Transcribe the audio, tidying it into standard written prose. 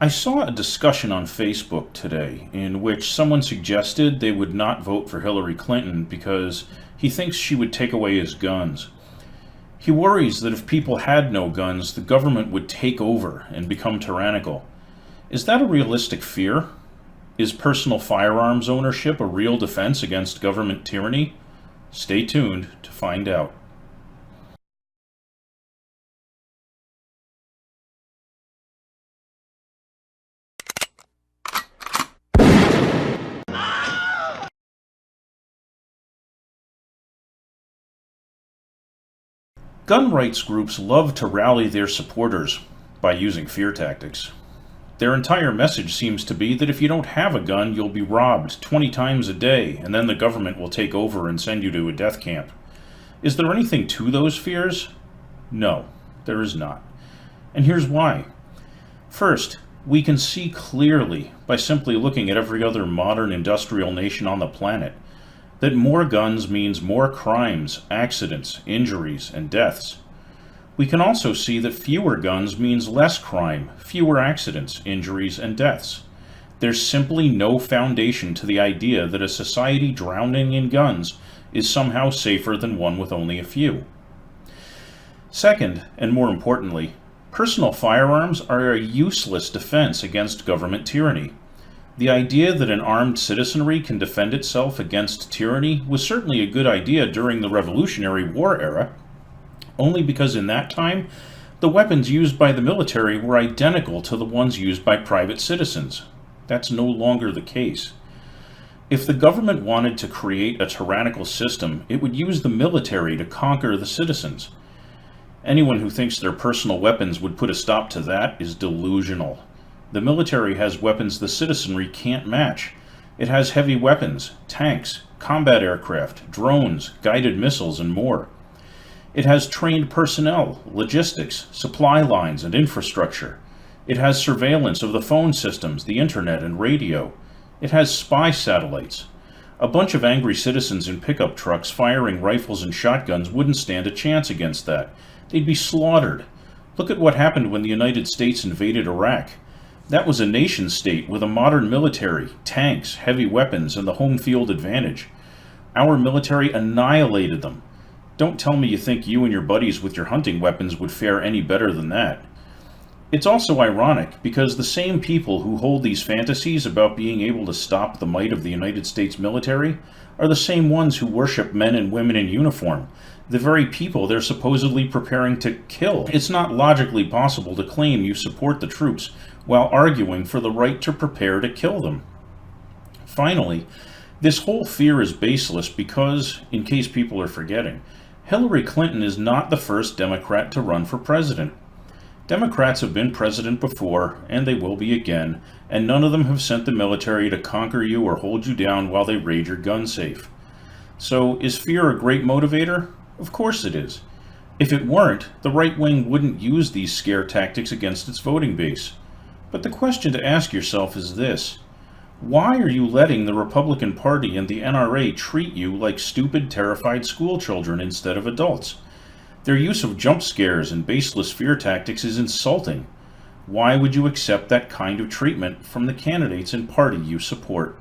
I saw a discussion on Facebook today in which someone suggested they would not vote for Hillary Clinton because he thinks she would take away his guns. He worries that if people had no guns, the government would take over and become tyrannical. Is that a realistic fear? Is personal firearms ownership a real defense against government tyranny? Stay tuned to find out. Gun rights groups love to rally their supporters by using fear tactics. Their entire message seems to be that if you don't have a gun, you'll be robbed 20 times a day, and then the government will take over and send you to a death camp. Is there anything to those fears? No, there is not. And here's why. First, we can see clearly by simply looking at every other modern industrial nation on the planet that more guns means more crimes, accidents, injuries, and deaths. We can also see that fewer guns means less crime, fewer accidents, injuries, and deaths. There's simply no foundation to the idea that a society drowning in guns is somehow safer than one with only a few. Second, and more importantly, personal firearms are a useless defense against government tyranny. The idea that an armed citizenry can defend itself against tyranny was certainly a good idea during the Revolutionary War era, only because in that time, the weapons used by the military were identical to the ones used by private citizens. That's no longer the case. If the government wanted to create a tyrannical system, it would use the military to conquer the citizens. Anyone who thinks their personal weapons would put a stop to that is delusional. The military has weapons the citizenry can't match. It has heavy weapons, tanks, combat aircraft, drones, guided missiles, and more. It has trained personnel, logistics, supply lines, and infrastructure. It has surveillance of the phone systems, the internet, and radio. It has spy satellites. A bunch of angry citizens in pickup trucks firing rifles and shotguns wouldn't stand a chance against that. They'd be slaughtered. Look at what happened when the United States invaded Iraq. That was a nation-state with a modern military, tanks, heavy weapons, and the home field advantage. Our military annihilated them. Don't tell me you think you and your buddies with your hunting weapons would fare any better than that. It's also ironic because the same people who hold these fantasies about being able to stop the might of the United States military are the same ones who worship men and women in uniform, the very people they're supposedly preparing to kill. It's not logically possible to claim you support the troops while arguing for the right to prepare to kill them. Finally, this whole fear is baseless because, in case people are forgetting, Hillary Clinton is not the first Democrat to run for president. Democrats have been president before, and they will be again, and none of them have sent the military to conquer you or hold you down while they raid your gun safe. So, is fear a great motivator? Of course it is. If it weren't, the right wing wouldn't use these scare tactics against its voting base. But the question to ask yourself is this: why are you letting the Republican Party and the NRA treat you like stupid, terrified schoolchildren instead of adults? Their use of jump scares and baseless fear tactics is insulting. Why would you accept that kind of treatment from the candidates and party you support?